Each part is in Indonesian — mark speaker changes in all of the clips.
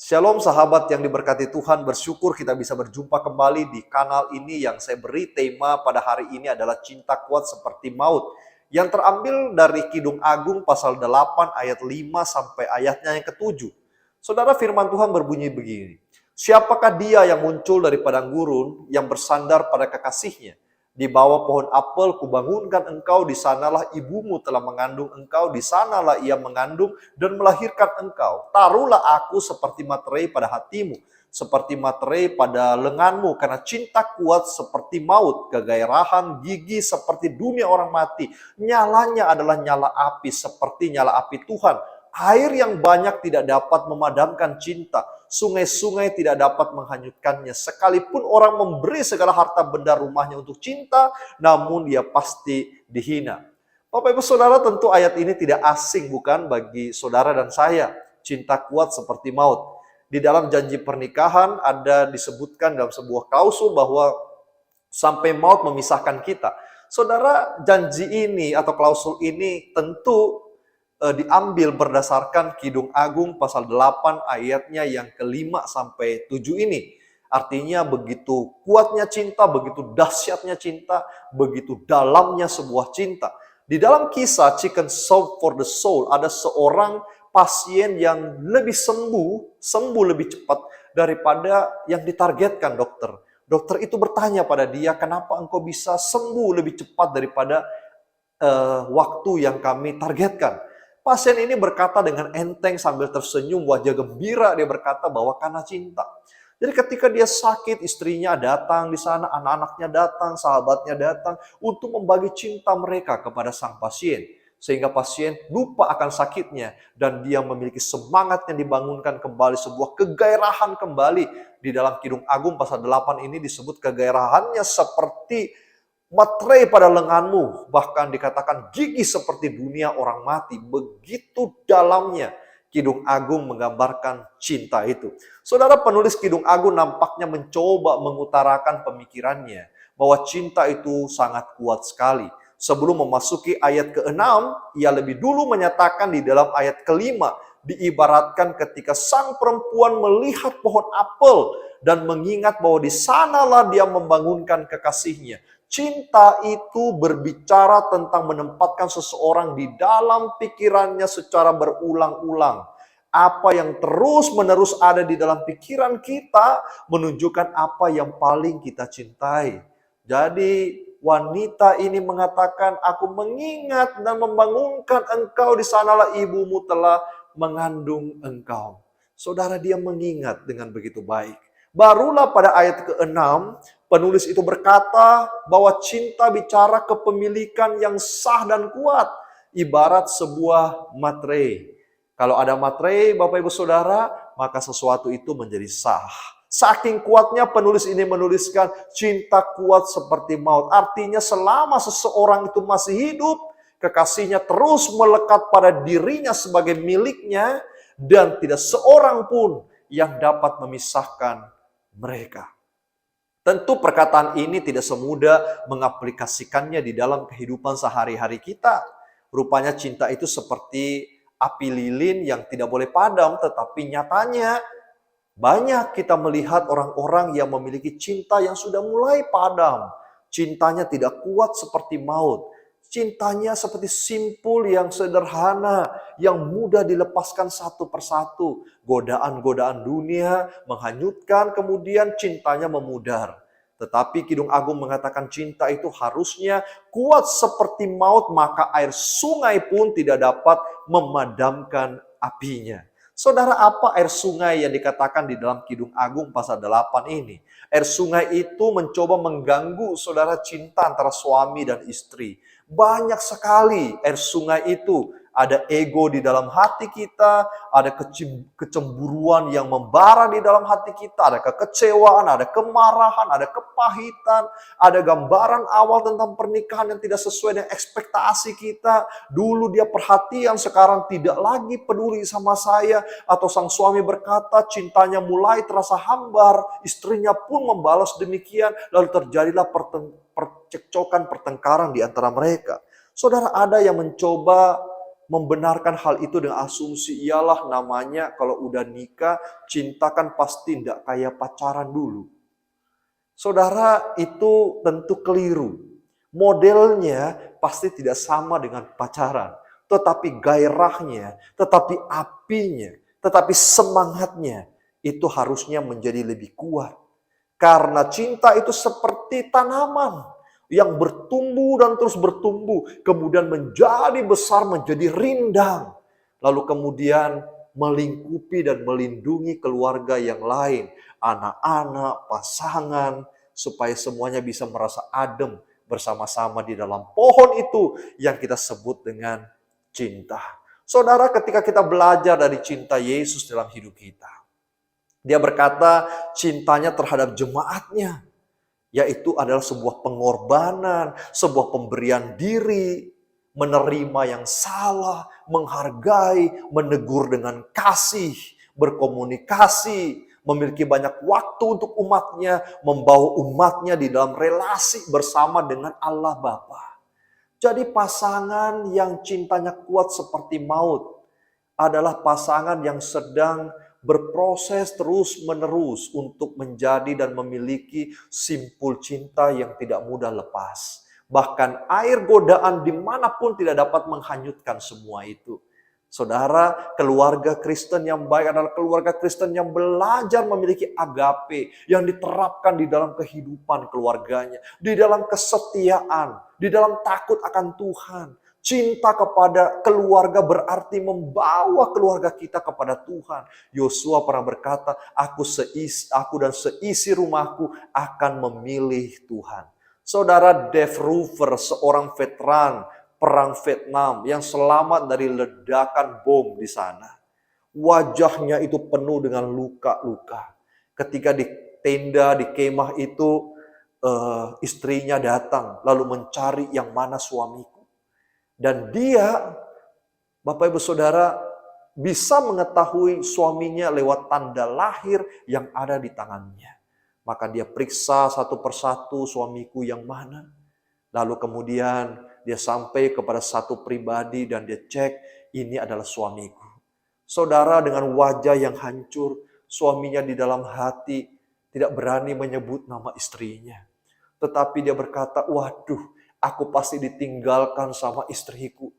Speaker 1: Shalom sahabat yang diberkati Tuhan, bersyukur kita bisa berjumpa kembali di kanal ini yang saya beri tema pada hari ini adalah cinta kuat seperti maut. Yang terambil dari Kidung Agung pasal 8 ayat 5 sampai ayatnya yang ke-7. Saudara, firman Tuhan berbunyi begini. Siapakah dia yang muncul dari padang gurun yang bersandar pada kekasihnya? Di bawah pohon apel kubangunkan engkau, di sanalah ibumu telah mengandung engkau, di sanalah ia mengandung dan melahirkan engkau. Taruhlah aku seperti materai pada hatimu, seperti materai pada lenganmu, karena cinta kuat seperti maut, kegairahan gigi seperti dunia orang mati. Nyalanya adalah nyala api seperti nyala api Tuhan. Air yang banyak tidak dapat memadamkan cinta. Sungai-sungai tidak dapat menghanyutkannya. Sekalipun orang memberi segala harta benda rumahnya untuk cinta, namun dia pasti dihina. Bapak Ibu Saudara, tentu ayat ini tidak asing bukan bagi saudara dan saya. Cinta kuat seperti maut. Di dalam janji pernikahan ada disebutkan dalam sebuah klausul bahwa sampai maut memisahkan kita. Saudara, janji ini atau klausul ini tentu diambil berdasarkan Kidung Agung pasal 8 ayatnya yang ke-5 sampai 7 ini. Artinya begitu kuatnya cinta, begitu dahsyatnya cinta, begitu dalamnya sebuah cinta. Di dalam kisah Chicken Soup for the Soul ada seorang pasien yang lebih sembuh lebih cepat daripada yang ditargetkan dokter. Dokter itu bertanya pada dia, kenapa engkau bisa sembuh lebih cepat daripada waktu yang kami targetkan? Pasien ini berkata dengan enteng sambil tersenyum, wajah gembira. Dia berkata bahwa karena cinta. Jadi ketika dia sakit, istrinya datang di sana, anak-anaknya datang, sahabatnya datang untuk membagi cinta mereka kepada sang pasien. Sehingga pasien lupa akan sakitnya dan dia memiliki semangat yang dibangunkan kembali, sebuah kegairahan kembali. Di dalam Kidung Agung pasal 8 ini disebut kegairahannya seperti materai pada lenganmu, bahkan dikatakan gigi seperti dunia orang mati. Begitu dalamnya Kidung Agung menggambarkan cinta itu. Saudara, penulis Kidung Agung nampaknya mencoba mengutarakan pemikirannya bahwa cinta itu sangat kuat sekali. Sebelum memasuki ayat ke-6, ia lebih dulu menyatakan di dalam ayat ke-5, diibaratkan ketika sang perempuan melihat pohon apel dan mengingat bahwa di sanalah dia membangunkan kekasihnya. Cinta itu berbicara tentang menempatkan seseorang di dalam pikirannya secara berulang-ulang. Apa yang terus-menerus ada di dalam pikiran kita menunjukkan apa yang paling kita cintai. Jadi wanita ini mengatakan, aku mengingat dan membangunkan engkau, di sanalah ibumu telah mengandung engkau. Saudara, dia mengingat dengan begitu baik. Barulah pada ayat ke-6, penulis itu berkata bahwa cinta bicara kepemilikan yang sah dan kuat, ibarat sebuah materai. Kalau ada materai, Bapak Ibu Saudara, maka sesuatu itu menjadi sah. Saking kuatnya penulis ini menuliskan cinta kuat seperti maut. Artinya selama seseorang itu masih hidup, kekasihnya terus melekat pada dirinya sebagai miliknya dan tidak seorang pun yang dapat memisahkan mereka. Tentu perkataan ini tidak semudah mengaplikasikannya di dalam kehidupan sehari-hari kita. Rupanya cinta itu seperti api lilin yang tidak boleh padam, tetapi nyatanya banyak kita melihat orang-orang yang memiliki cinta yang sudah mulai padam. Cintanya tidak kuat seperti maut. Cintanya seperti simpul yang sederhana, yang mudah dilepaskan satu persatu. Godaan-godaan dunia menghanyutkan, kemudian cintanya memudar. Tetapi Kidung Agung mengatakan cinta itu harusnya kuat seperti maut, maka air sungai pun tidak dapat memadamkan apinya. Saudara, apa air sungai yang dikatakan di dalam Kidung Agung pasal 8 ini? Air sungai itu mencoba mengganggu saudara cinta antara suami dan istri. Banyak sekali air sungai itu. Ada ego di dalam hati kita, ada kecemburuan yang membara di dalam hati kita, ada kekecewaan, ada kemarahan, ada kepahitan, ada gambaran awal tentang pernikahan yang tidak sesuai dengan ekspektasi kita. Dulu dia perhatian, sekarang tidak lagi peduli sama saya. Atau sang suami berkata cintanya mulai terasa hambar, istrinya pun membalas demikian, lalu terjadilah percekcokan, pertengkaran di antara mereka. Saudara, ada yang mencoba Membenarkan hal itu dengan asumsi ialah namanya kalau udah nikah, cinta kan pasti tidak kayak pacaran dulu. Saudara, itu tentu keliru. Modelnya pasti tidak sama dengan pacaran. Tetapi gairahnya, tetapi apinya, tetapi semangatnya itu harusnya menjadi lebih kuat. Karena cinta itu seperti tanaman yang bertumbuh dan terus bertumbuh, kemudian menjadi besar, menjadi rindang, lalu kemudian melingkupi dan melindungi keluarga yang lain, anak-anak, pasangan, supaya semuanya bisa merasa adem bersama-sama di dalam pohon itu yang kita sebut dengan cinta. Saudara, ketika kita belajar dari cinta Yesus dalam hidup kita, dia berkata cintanya terhadap jemaatnya, yaitu adalah sebuah pengorbanan, sebuah pemberian diri, menerima yang salah, menghargai, menegur dengan kasih, berkomunikasi, memiliki banyak waktu untuk umatnya, membawa umatnya di dalam relasi bersama dengan Allah Bapa. Jadi pasangan yang cintanya kuat seperti maut adalah pasangan yang sedang berproses terus-menerus untuk menjadi dan memiliki simpul cinta yang tidak mudah lepas. Bahkan air godaan dimanapun tidak dapat menghanyutkan semua itu. Saudara, keluarga Kristen yang baik adalah keluarga Kristen yang belajar memiliki agape, yang diterapkan di dalam kehidupan keluarganya, di dalam kesetiaan, di dalam takut akan Tuhan. Cinta kepada keluarga berarti membawa keluarga kita kepada Tuhan. Yosua pernah berkata, aku dan seisi rumahku akan memilih Tuhan. Saudara, Dave Rover, seorang veteran perang Vietnam yang selamat dari ledakan bom di sana. Wajahnya itu penuh dengan luka-luka. Ketika di tenda, di kemah itu, istrinya datang lalu mencari yang mana suamiku. Dan dia, Bapak Ibu Saudara, bisa mengetahui suaminya lewat tanda lahir yang ada di tangannya. Maka dia periksa satu persatu suamiku yang mana. Lalu kemudian dia sampai kepada satu pribadi dan dia cek, ini adalah suamiku. Saudara, dengan wajah yang hancur, suaminya di dalam hati tidak berani menyebut nama istrinya. Tetapi dia berkata, waduh, aku pasti ditinggalkan sama istriku.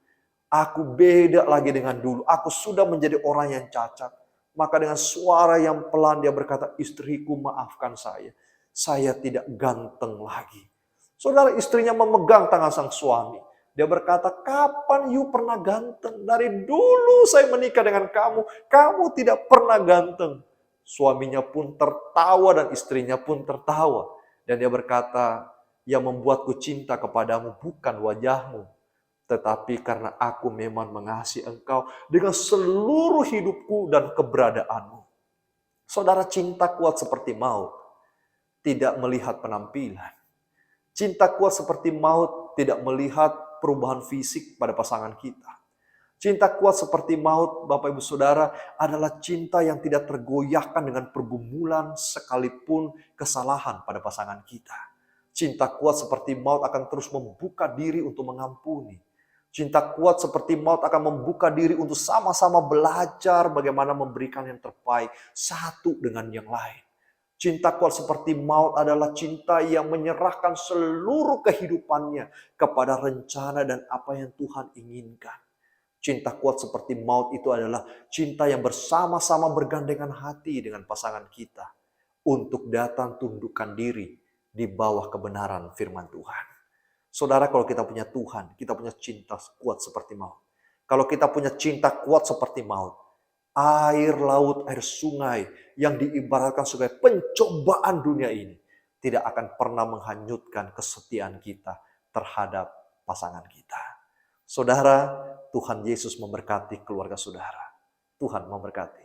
Speaker 1: Aku beda lagi dengan dulu. Aku sudah menjadi orang yang cacat. Maka dengan suara yang pelan dia berkata, istriku maafkan saya. Saya tidak ganteng lagi. Saudara, istrinya memegang tangan sang suami. Dia berkata, kapan you pernah ganteng? Dari dulu saya menikah dengan kamu. Kamu tidak pernah ganteng. Suaminya pun tertawa dan istrinya pun tertawa. Dan dia berkata, yang membuatku cinta kepadamu bukan wajahmu, tetapi karena aku memang mengasihi engkau dengan seluruh hidupku dan keberadaanmu. Saudara, cinta kuat seperti maut tidak melihat penampilan. Cinta kuat seperti maut tidak melihat perubahan fisik pada pasangan kita. Cinta kuat seperti maut, Bapak Ibu Saudara, adalah cinta yang tidak tergoyahkan dengan pergumulan sekalipun kesalahan pada pasangan kita. Cinta kuat seperti maut akan terus membuka diri untuk mengampuni. Cinta kuat seperti maut akan membuka diri untuk sama-sama belajar bagaimana memberikan yang terbaik satu dengan yang lain. Cinta kuat seperti maut adalah cinta yang menyerahkan seluruh kehidupannya kepada rencana dan apa yang Tuhan inginkan. Cinta kuat seperti maut itu adalah cinta yang bersama-sama bergandengan hati dengan pasangan kita untuk datang tundukkan diri di bawah kebenaran firman Tuhan. Saudara, kalau kita punya Tuhan, kita punya cinta kuat seperti maut. Kalau kita punya cinta kuat seperti maut, air laut, air sungai yang diibaratkan sebagai pencobaan dunia ini tidak akan pernah menghanyutkan kesetiaan kita terhadap pasangan kita. Saudara, Tuhan Yesus memberkati keluarga saudara. Tuhan memberkati.